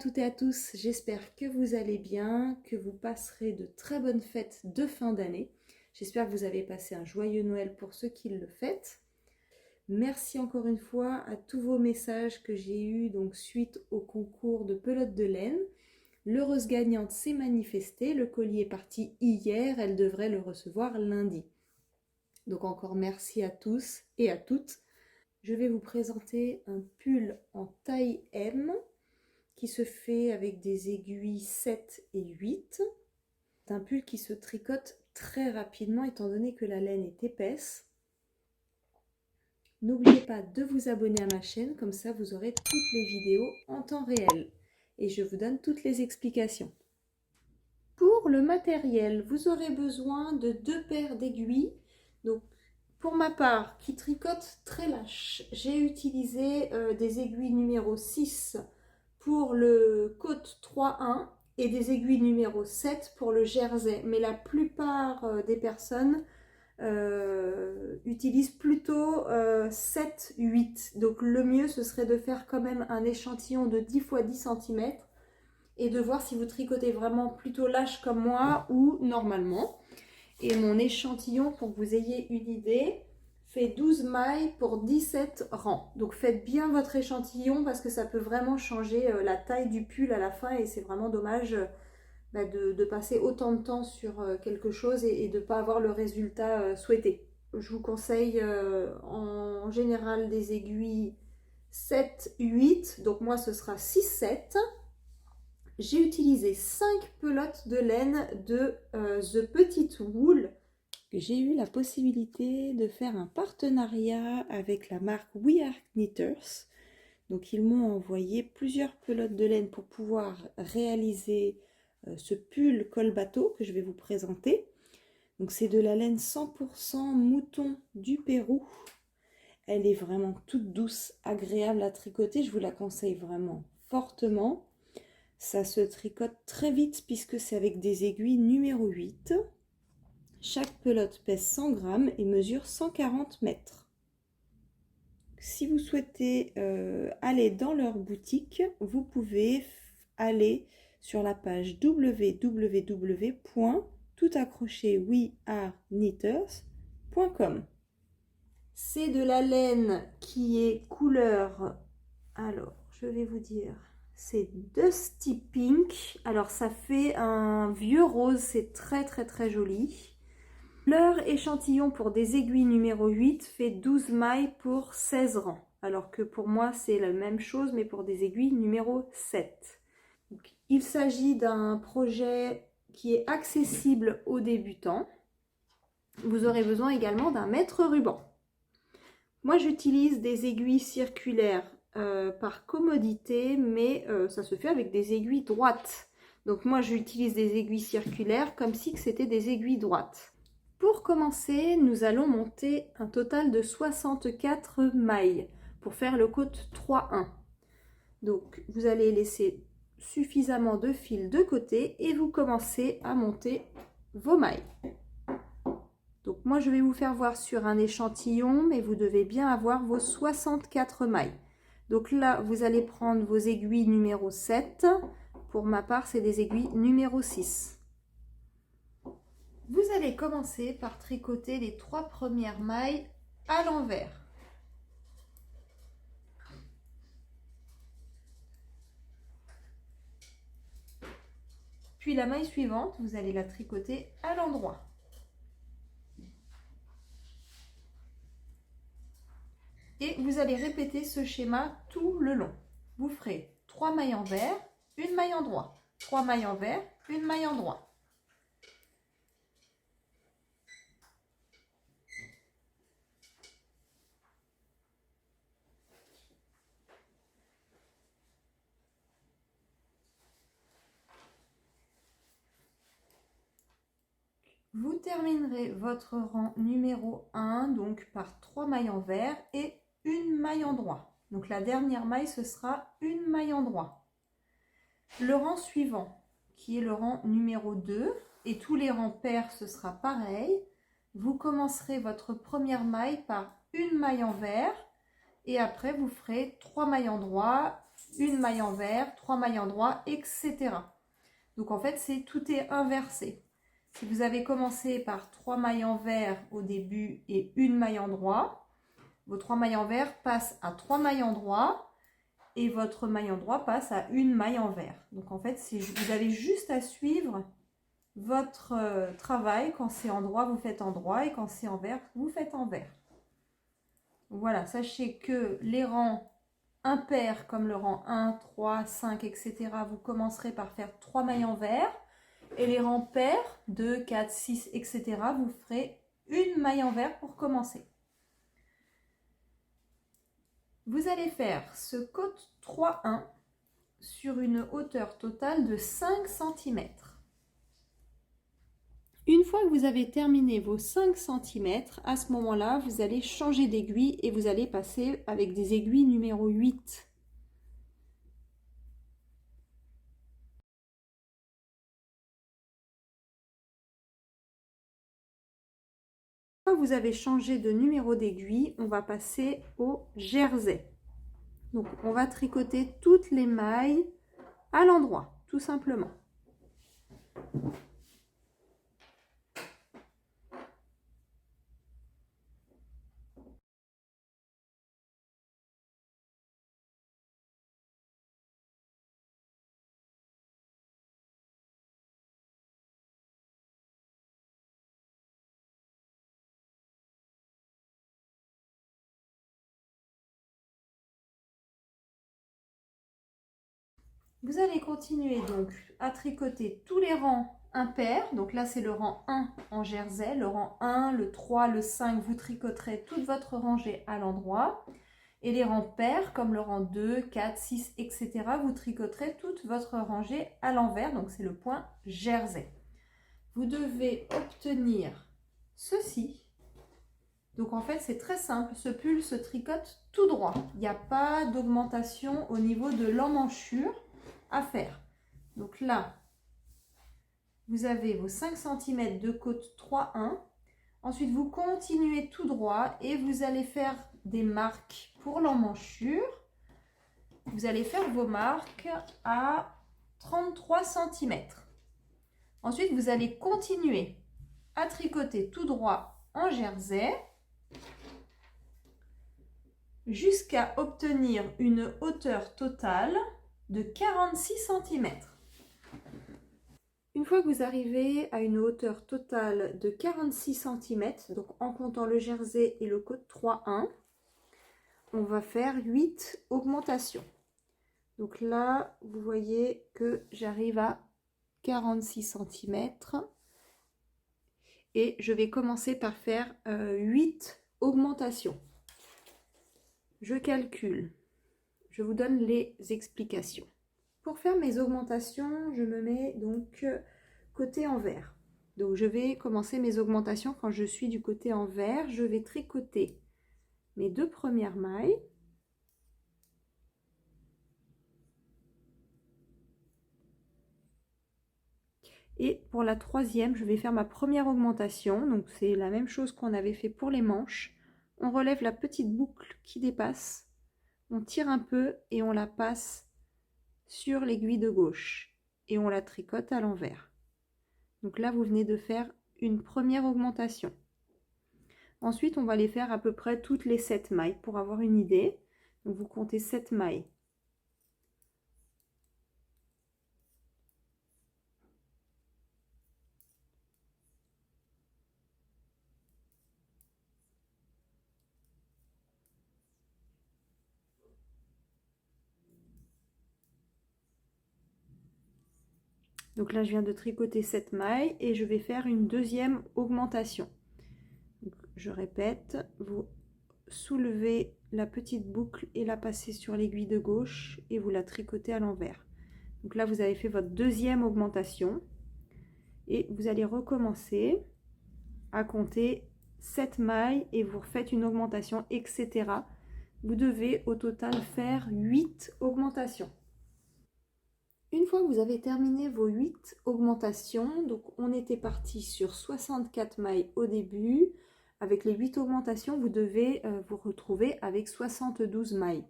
toutes et à tous, j'espère que vous allez bien, que vous passerez de très bonnes fêtes de fin d'année. J'espère que vous avez passé un joyeux Noël pour ceux qui le fêtent. Merci encore une fois à tous vos messages que j'ai eus donc suite au concours de pelote de laine. L'heureuse gagnante s'est manifestée, le colis est parti hier, elle devrait le recevoir lundi. Donc encore merci à tous et à toutes. Je vais vous présenter un pull en taille M qui se fait avec des aiguilles 7 et 8. C'est un pull qui se tricote très rapidement étant donné que la laine est épaisse. N'oubliez pas de vous abonner à ma chaîne, comme ça vous aurez toutes les vidéos en temps réel. Et je vous donne toutes les explications. Pour le matériel, vous aurez besoin de 2 paires d'aiguilles. Donc, pour ma part, qui tricote très lâche, j'ai utilisé des aiguilles numéro 6 pour le côte 3-1 et des aiguilles numéro 7 pour le jersey. Mais la plupart des personnes utilisent plutôt 7-8. Donc le mieux, ce serait de faire quand même un échantillon de 10 x 10 cm et de voir si vous tricotez vraiment plutôt lâche comme moi ou normalement. Et mon échantillon, pour que vous ayez une idée, fait 12 mailles pour 17 rangs. Donc faites bien votre échantillon parce que ça peut vraiment changer la taille du pull à la fin et c'est vraiment dommage de passer autant de temps sur quelque chose et de ne pas avoir le résultat souhaité. Je vous conseille en général des aiguilles 7-8, donc moi ce sera 6-7. J'ai utilisé 5 pelotes de laine de The Petite Wool. J'ai eu la possibilité de faire un partenariat avec la marque We Are Knitters. Donc ils m'ont envoyé plusieurs pelotes de laine pour pouvoir réaliser ce pull col bateau que je vais vous présenter. Donc c'est de la laine 100% mouton du Pérou. Elle est vraiment toute douce, agréable à tricoter. Je vous la conseille vraiment fortement. Ça se tricote très vite puisque c'est avec des aiguilles numéro 8. Chaque pelote pèse 100 grammes et mesure 140 mètres. Si vous souhaitez aller dans leur boutique, vous pouvez aller sur la page www.toutaccroché-weareknitters.com. C'est de la laine qui est couleur, alors je vais vous dire, c'est Dusty Pink. Alors ça fait un vieux rose, c'est très très très joli. Leur échantillon pour des aiguilles numéro 8 fait 12 mailles pour 16 rangs. Alors que pour moi, c'est la même chose, mais pour des aiguilles numéro 7. Donc, il s'agit d'un projet qui est accessible aux débutants. Vous aurez besoin également d'un mètre ruban. Moi, j'utilise des aiguilles circulaires par commodité, mais ça se fait avec des aiguilles droites. Donc moi, j'utilise des aiguilles circulaires comme si c'était des aiguilles droites. Pour commencer, nous allons monter un total de 64 mailles pour faire le côte 3-1. Donc, vous allez laisser suffisamment de fil de côté et vous commencez à monter vos mailles. Donc, moi, je vais vous faire voir sur un échantillon, mais vous devez bien avoir vos 64 mailles. Donc là, vous allez prendre vos aiguilles numéro 7. Pour ma part, c'est des aiguilles numéro 6. Vous allez commencer par tricoter les 3 premières mailles à l'envers. Puis la maille suivante, vous allez la tricoter à l'endroit. Et vous allez répéter ce schéma tout le long. Vous ferez 3 mailles envers, une maille endroit, 3 mailles envers, une maille endroit. Vous terminerez votre rang numéro 1 donc par 3 mailles envers et une maille endroit. Donc la dernière maille, ce sera une maille endroit. Le rang suivant, qui est le rang numéro 2, et tous les rangs pairs, ce sera pareil. Vous commencerez votre première maille par une maille envers et après vous ferez 3 mailles endroit, une maille envers, 3 mailles endroits, etc. Donc en fait, tout est inversé. Si vous avez commencé par 3 mailles envers au début et une maille endroit, vos 3 mailles envers passent à 3 mailles endroits et votre maille endroit passe à une maille envers. Donc en fait, vous avez juste à suivre votre travail. Quand c'est endroit, vous faites endroit, et quand c'est envers, vous faites envers. Voilà, sachez que les rangs impairs comme le rang 1, 3, 5, etc., vous commencerez par faire 3 mailles envers, et les rangs pairs 2, 4, 6, etc., vous ferez une maille envers pour commencer. Vous allez faire ce côte 3-1 sur une hauteur totale de 5 cm. Une fois que vous avez terminé vos 5 cm, à ce moment-là, vous allez changer d'aiguille et vous allez passer avec des aiguilles numéro 8. Une fois que vous avez changé de numéro d'aiguille, on va passer au jersey. Donc, on va tricoter toutes les mailles à l'endroit, tout simplement. Vous allez continuer donc à tricoter tous les rangs impairs. Donc là, c'est le rang 1 en jersey. Le rang 1, le 3, le 5, vous tricoterez toute votre rangée à l'endroit. Et les rangs pairs, comme le rang 2, 4, 6, etc., vous tricoterez toute votre rangée à l'envers. Donc c'est le point jersey. Vous devez obtenir ceci. Donc en fait, c'est très simple. Ce pull se tricote tout droit. Il n'y a pas d'augmentation au niveau de l'emmanchure à faire. Donc là, vous avez vos 5 cm de côte 3-1. Ensuite, vous continuez tout droit et vous allez faire des marques pour l'emmanchure. Vous allez faire vos marques à 33 cm. Ensuite, vous allez continuer à tricoter tout droit en jersey jusqu'à obtenir une hauteur totale de 46 cm. Une fois que vous arrivez à une hauteur totale de 46 cm, donc en comptant le jersey et le côte 3-1, on va faire 8 augmentations. Donc là, vous voyez que j'arrive à 46 cm et je vais commencer par faire 8 augmentations. Je calcule, je vous donne les explications. Pour faire mes augmentations, je me mets donc côté envers. Donc je vais commencer mes augmentations quand je suis du côté envers. Je vais tricoter mes 2 premières mailles. Et pour la troisième, je vais faire ma première augmentation. Donc c'est la même chose qu'on avait fait pour les manches. On relève la petite boucle qui dépasse. On tire un peu et on la passe sur l'aiguille de gauche. Et on la tricote à l'envers. Donc là, vous venez de faire une première augmentation. Ensuite, on va les faire à peu près toutes les 7 mailles pour avoir une idée. Donc vous comptez 7 mailles. Donc là, je viens de tricoter 7 mailles et je vais faire une deuxième augmentation. Donc, je répète, vous soulevez la petite boucle et la passez sur l'aiguille de gauche et vous la tricotez à l'envers. Donc là, vous avez fait votre deuxième augmentation et vous allez recommencer à compter 7 mailles et vous refaites une augmentation, etc. Vous devez au total faire 8 augmentations. Une fois que vous avez terminé vos 8 augmentations, donc on était parti sur 64 mailles au début. Avec les 8 augmentations, vous devez vous retrouver avec 72 mailles.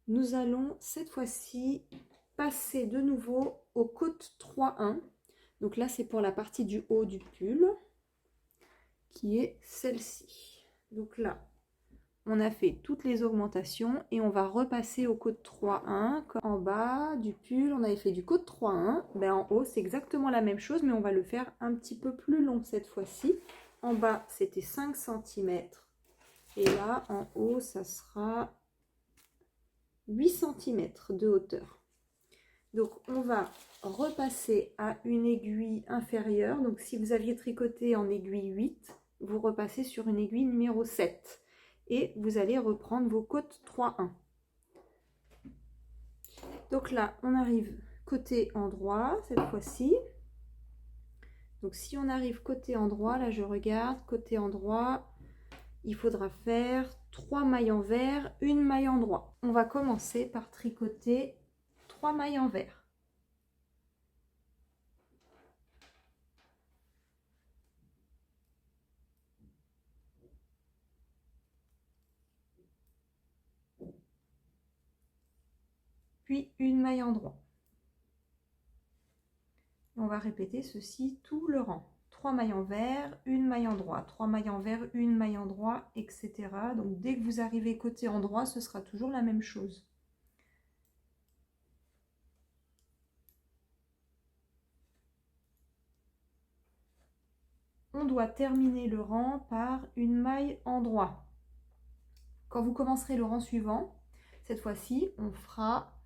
nous allons cette fois-ci passer de nouveau aux côtes 3-1. Donc là, c'est pour la partie du haut du pull, qui est celle-ci. Donc là, on a fait toutes les augmentations et on va repasser au côte 3-1. En bas du pull, on avait fait du côte 3-1. Ben, en haut, c'est exactement la même chose, mais on va le faire un petit peu plus long cette fois-ci. En bas, c'était 5 cm. Et là, en haut, ça sera 8 cm de hauteur. Donc, on va repasser à une aiguille inférieure. Donc, si vous aviez tricoté en aiguille 8, vous repassez sur une aiguille numéro 7. Et vous allez reprendre vos côtes 3-1. Donc là, on arrive côté endroit cette fois-ci. Donc si on arrive côté endroit, là je regarde, côté endroit, il faudra faire 3 mailles envers, une maille endroit. On va commencer par tricoter 3 mailles envers. Puis une maille endroit. On va répéter ceci tout le rang. 3 mailles envers, une maille endroit, 3 mailles envers, une maille endroit, etc. Donc dès que vous arrivez côté endroit, ce sera toujours la même chose. On doit terminer le rang par une maille endroit. Quand vous commencerez le rang suivant, cette fois-ci, on fera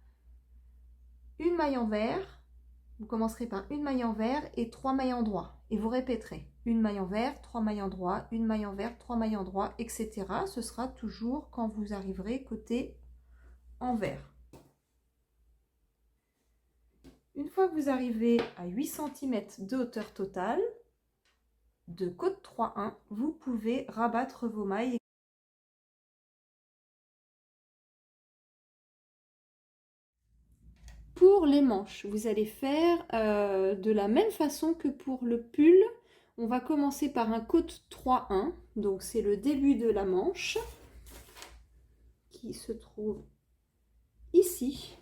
une maille envers. Vous commencerez par une maille envers et 3 mailles endroit. Et vous répéterez une maille envers, 3 mailles endroit, une maille envers, 3 mailles endroit, etc. Ce sera toujours quand vous arriverez côté envers. Une fois que vous arrivez à 8 cm de hauteur totale, de côte 3-1, vous pouvez rabattre vos mailles. Pour les manches, vous allez faire de la même façon que pour le pull. On va commencer par un côte 3-1, donc c'est le début de la manche qui se trouve ici.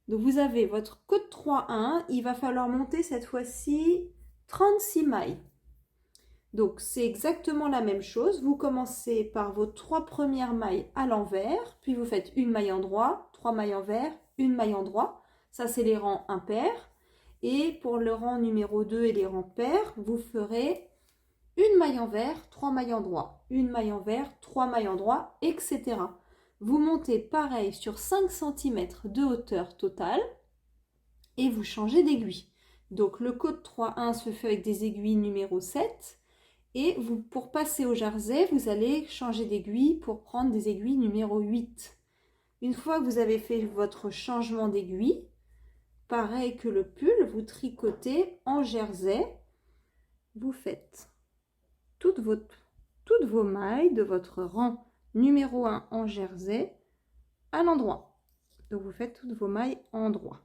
Donc vous avez votre côte 3-1, il va falloir monter cette fois-ci 36 mailles. Donc c'est exactement la même chose, vous commencez par vos 3 premières mailles à l'envers, puis vous faites une maille endroit, 3 mailles envers, une maille endroit, ça c'est les rangs impairs. Et pour le rang numéro 2 et les rangs pairs, vous ferez une maille envers, 3 mailles endroit, une maille envers, 3 mailles endroit, etc. Vous montez pareil sur 5 cm de hauteur totale et vous changez d'aiguille. Donc le côte 3-1 se fait avec des aiguilles numéro 7 et vous, pour passer au jersey, vous allez changer d'aiguille pour prendre des aiguilles numéro 8. Une fois que vous avez fait votre changement d'aiguille, pareil que le pull, vous tricotez en jersey. Vous faites toutes vos mailles de votre rang numéro 1 en jersey à l'endroit. Donc vous faites toutes vos mailles en endroit.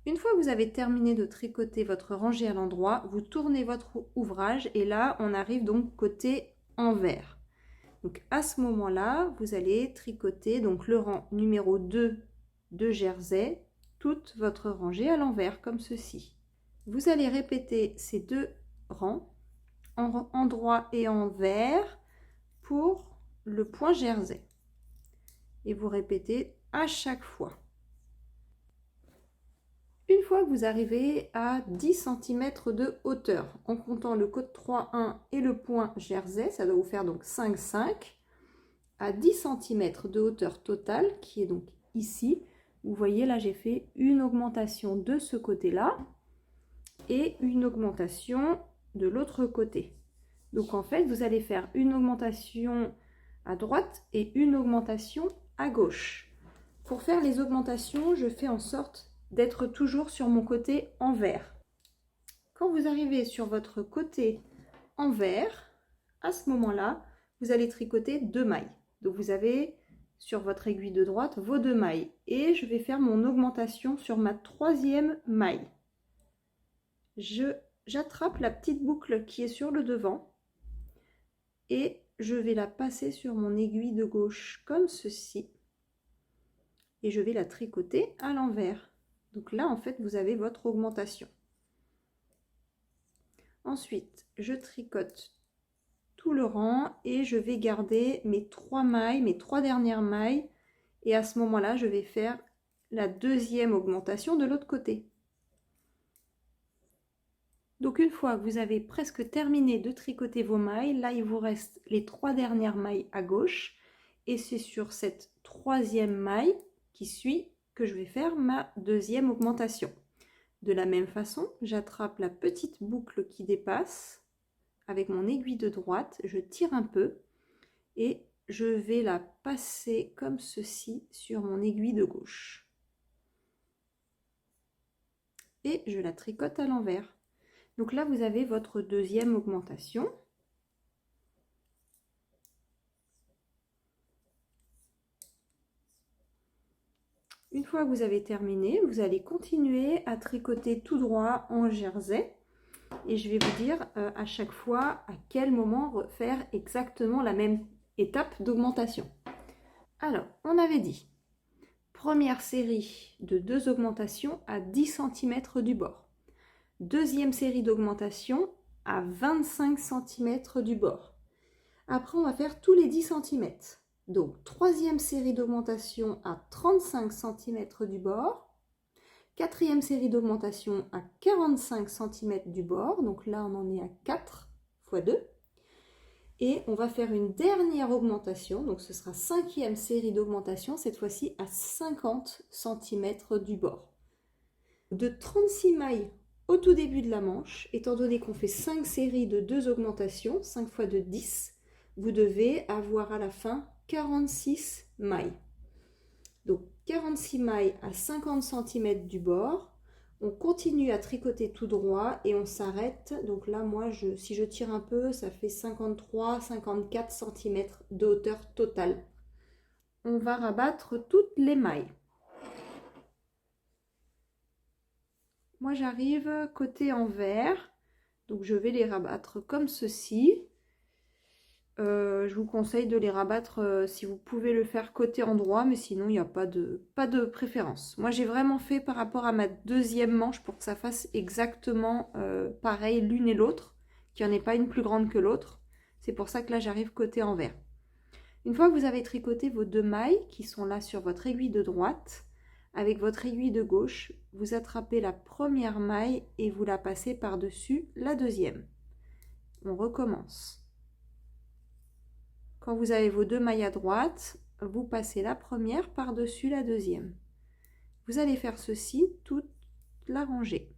Une fois que vous avez terminé de tricoter votre rangée à l'endroit, vous tournez votre ouvrage et là on arrive donc côté envers. Donc à ce moment-là, vous allez tricoter donc le rang numéro 2 de jersey, toute votre rangée à l'envers comme ceci. Vous allez répéter ces deux rangs en endroit et envers pour le point jersey. Et vous répétez à chaque fois. Une fois que vous arrivez à 10 cm de hauteur, en comptant le côte 3-1 et le point jersey, ça doit vous faire donc 5-5, à 10 cm de hauteur totale, qui est donc ici. Vous voyez là, j'ai fait une augmentation de ce côté-là et une augmentation de l'autre côté. Donc en fait, vous allez faire une augmentation à droite et une augmentation à gauche. Pour faire les augmentations, je fais en sorte d'être toujours sur mon côté envers. Quand vous arrivez sur votre côté envers, à ce moment-là, vous allez tricoter 2 mailles. Donc vous avez sur votre aiguille de droite vos 2 mailles et je vais faire mon augmentation sur ma 3e maille. Je j'attrape la petite boucle qui est sur le devant et je vais la passer sur mon aiguille de gauche comme ceci et je vais la tricoter à l'envers. Donc là, en fait, vous avez votre augmentation. Ensuite, je tricote tout le rang et je vais garder mes 3 mailles, mes 3 dernières mailles, et à ce moment-là, je vais faire la deuxième augmentation de l'autre côté. Donc une fois que vous avez presque terminé de tricoter vos mailles, là il vous reste les 3 dernières mailles à gauche et c'est sur cette troisième maille qui suit que je vais faire ma deuxième augmentation. De la même façon, j'attrape la petite boucle qui dépasse avec mon aiguille de droite, je tire un peu et je vais la passer comme ceci sur mon aiguille de gauche. Et je la tricote à l'envers. Donc là, vous avez votre deuxième augmentation. Une fois que vous avez terminé, vous allez continuer à tricoter tout droit en jersey. Et je vais vous dire à chaque fois à quel moment faire exactement la même étape d'augmentation. Alors, on avait dit, première série de 2 augmentations à 10 cm du bord. Deuxième série d'augmentation à 25 cm du bord. Après, on va faire tous les 10 cm. Donc, troisième série d'augmentation à 35 cm du bord. Quatrième série d'augmentation à 45 cm du bord. Donc là, on en est à 4 x 2. Et on va faire une dernière augmentation. Donc, ce sera cinquième série d'augmentation, cette fois-ci à 50 cm du bord. De 36 mailles au tout début de la manche, étant donné qu'on fait 5 séries de 2 augmentations, 5 x 2, 10, vous devez avoir à la fin 46 mailles. Donc 46 mailles à 50 cm du bord. On continue à tricoter tout droit et on s'arrête. Donc là, moi, si je tire un peu, ça fait 53-54 cm de hauteur totale. On va rabattre toutes les mailles. Moi, j'arrive côté envers, donc je vais les rabattre comme ceci. Je vous conseille de les rabattre si vous pouvez le faire côté endroit, mais sinon il n'y a pas de préférence. Moi, j'ai vraiment fait par rapport à ma deuxième manche pour que ça fasse exactement pareil l'une et l'autre, qu'il n'y en ait pas une plus grande que l'autre. C'est pour ça que là, j'arrive côté envers. Une fois que vous avez tricoté vos 2 mailles qui sont là sur votre aiguille de droite, avec votre aiguille de gauche, vous attrapez la première maille et vous la passez par-dessus la deuxième. On recommence. Quand vous avez vos 2 mailles à droite, vous passez la première par-dessus la deuxième. Vous allez faire ceci toute la rangée.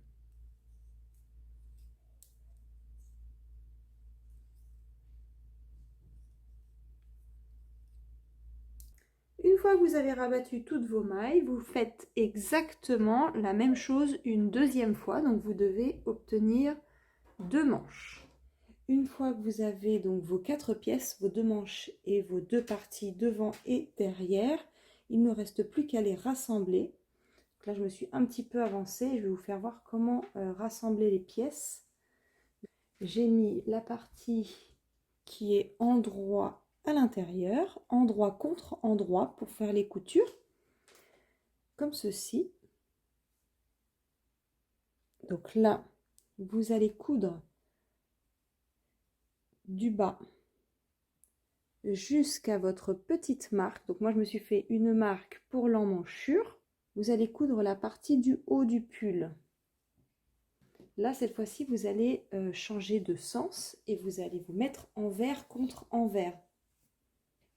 Une fois que vous avez rabattu toutes vos mailles, vous faites exactement la même chose une deuxième fois. Donc vous devez obtenir 2 manches. Une fois que vous avez donc vos 4 pièces, vos 2 manches et vos 2 parties devant et derrière, il ne reste plus qu'à les rassembler. Donc là, je me suis un petit peu avancée. Je vais vous faire voir comment rassembler les pièces. J'ai mis la partie qui est endroit à l'intérieur, endroit contre endroit pour faire les coutures, comme ceci. Donc là, vous allez coudre du bas jusqu'à votre petite marque. Donc moi, je me suis fait une marque pour l'emmanchure. Vous allez coudre la partie du haut du pull. Là, cette fois-ci, vous allez changer de sens et vous allez vous mettre envers contre envers.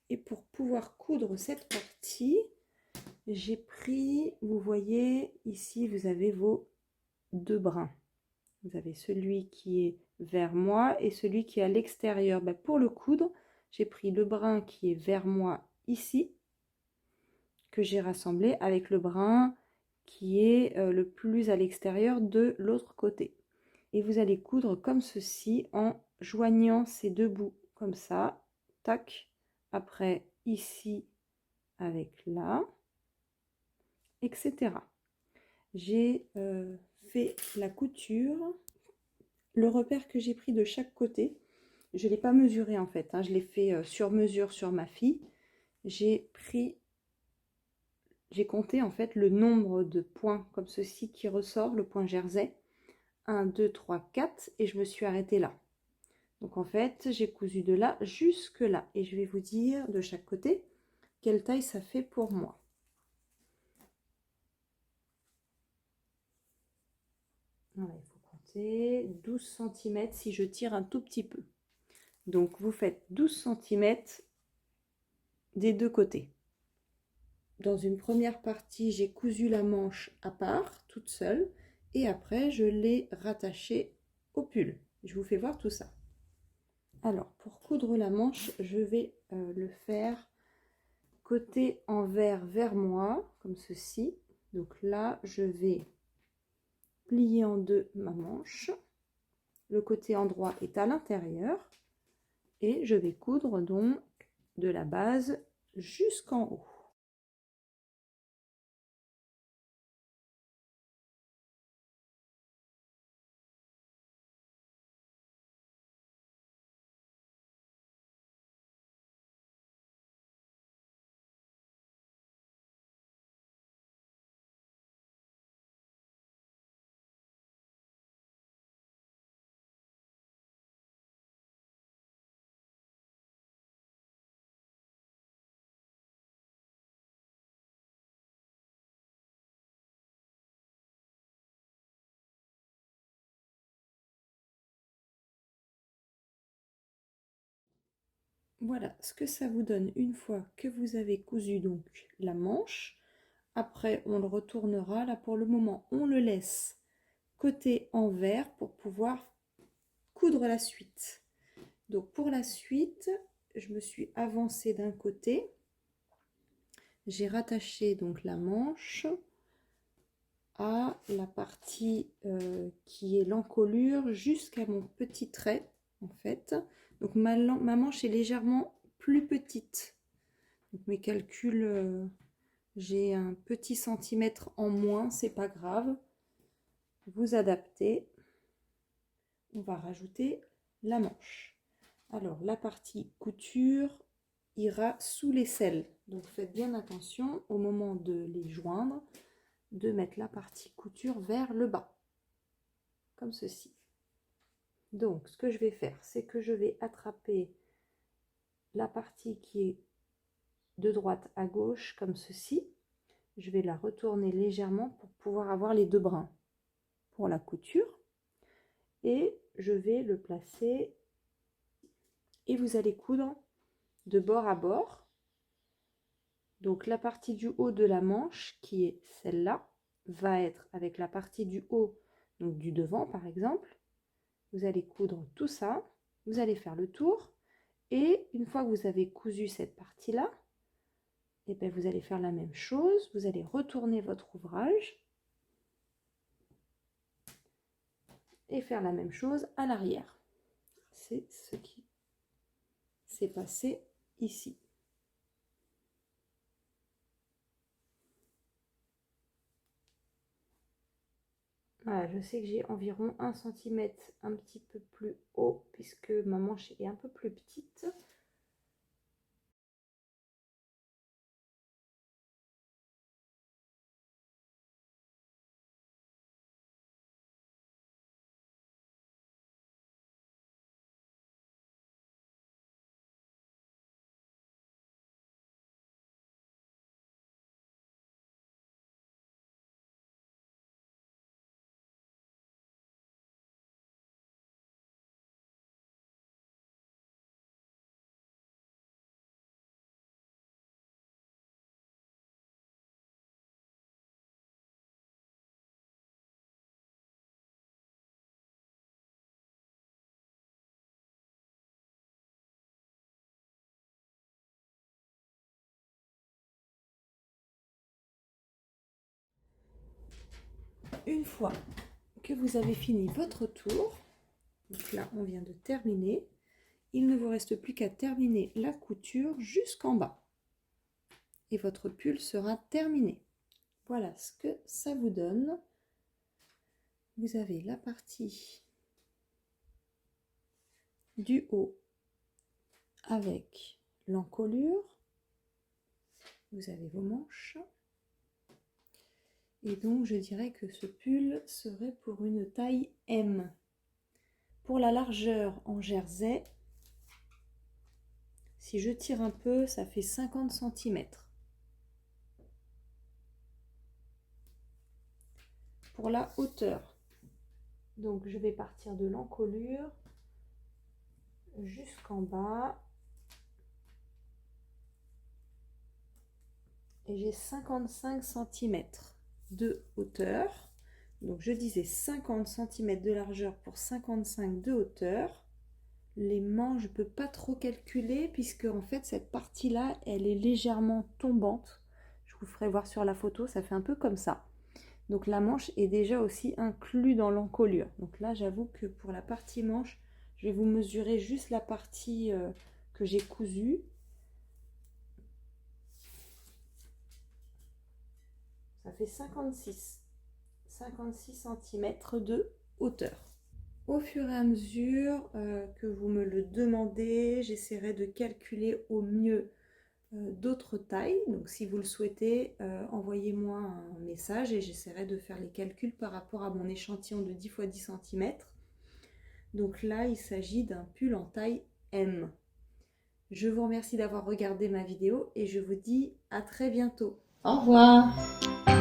Et pour pouvoir coudre cette partie, j'ai pris, vous voyez, ici, vous avez vos 2 brins. Vous avez celui qui est vers moi et celui qui est à l'extérieur. Ben, pour le coudre, j'ai pris le brin qui est vers moi ici, que j'ai rassemblé avec le brin qui est le plus à l'extérieur de l'autre côté. Et vous allez coudre comme ceci en joignant ces 2 bouts comme ça, tac, après ici avec là, etc. J'ai fait la couture le repère que j'ai pris de chaque côté, je ne l'ai pas mesuré en fait, hein, je l'ai fait sur mesure sur ma fille. J'ai compté en fait le nombre de points comme ceci qui ressort, le point jersey. 1, 2, 3, 4 et je me suis arrêtée là. Donc en fait, j'ai cousu de là jusque là. Et je vais vous dire de chaque côté quelle taille ça fait pour moi. Voilà, il faut compter 12 cm si je tire un tout petit peu. Donc vous faites 12 cm des deux côtés. Dans une première partie, j'ai cousu la manche à part, toute seule, et après je l'ai rattachée au pull. Je vous fais voir tout ça. Alors, pour coudre la manche, je vais le faire côté envers vers moi, comme ceci. Donc là, je vais plier en deux ma manche. Le côté endroit est à l'intérieur. Et je vais coudre donc de la base jusqu'en haut. Voilà ce que ça vous donne une fois que vous avez cousu donc la manche. Après, on le retournera. Là, pour le moment, on le laisse côté envers pour pouvoir coudre la suite. Donc, pour la suite, je me suis avancée d'un côté. J'ai rattaché donc la manche à la partie qui est l'encolure jusqu'à mon petit trait en fait. Donc ma manche est légèrement plus petite. Donc mes calculs, j'ai un petit centimètre en moins, c'est pas grave. Vous adaptez. On va rajouter la manche. Alors la partie couture ira sous l'aisselle. Donc faites bien attention au moment de les joindre, de mettre la partie couture vers le bas, comme ceci. Donc ce que je vais faire, c'est que je vais attraper la partie qui est de droite à gauche, comme ceci. Je vais la retourner légèrement pour pouvoir avoir les deux brins pour la couture. Et je vais le placer. Et vous allez coudre de bord à bord. Donc la partie du haut de la manche, qui est celle-là, va être avec la partie du haut, donc du devant par exemple. Vous allez coudre tout ça, vous allez faire le tour, et une fois que vous avez cousu cette partie-là, et bien vous allez faire la même chose, vous allez retourner votre ouvrage et faire la même chose à l'arrière. C'est ce qui s'est passé ici. Voilà, je sais que j'ai environ 1 cm un petit peu plus haut puisque ma manche est un peu plus petite. Une fois que vous avez fini votre tour, donc là on vient de terminer, il ne vous reste plus qu'à terminer la couture jusqu'en bas. Et votre pull sera terminé. Voilà ce que ça vous donne. Vous avez la partie du haut avec l'encolure. Vous avez vos manches. Et donc je dirais que ce pull serait pour une taille M. Pour la largeur en jersey, si je tire un peu, ça fait 50 cm. Pour la hauteur, donc je vais partir de l'encolure jusqu'en bas. Et j'ai 55 cm de hauteur. Donc je disais 50 cm de largeur pour 55 de hauteur. Les manches, je ne peux pas trop calculer puisque en fait cette partie-là, elle est légèrement tombante. Je vous ferai voir sur la photo, ça fait un peu comme ça. Donc la manche est déjà aussi inclue dans l'encolure. Donc là, j'avoue que pour la partie manche, je vais vous mesurer juste la partie que j'ai cousue. Ça fait 56 cm de hauteur. Au fur et à mesure que vous me le demandez, j'essaierai de calculer au mieux d'autres tailles. Donc si vous le souhaitez, envoyez-moi un message et j'essaierai de faire les calculs par rapport à mon échantillon de 10 x 10 cm. Donc là, il s'agit d'un pull en taille M. Je vous remercie d'avoir regardé ma vidéo et je vous dis à très bientôt. Au revoir!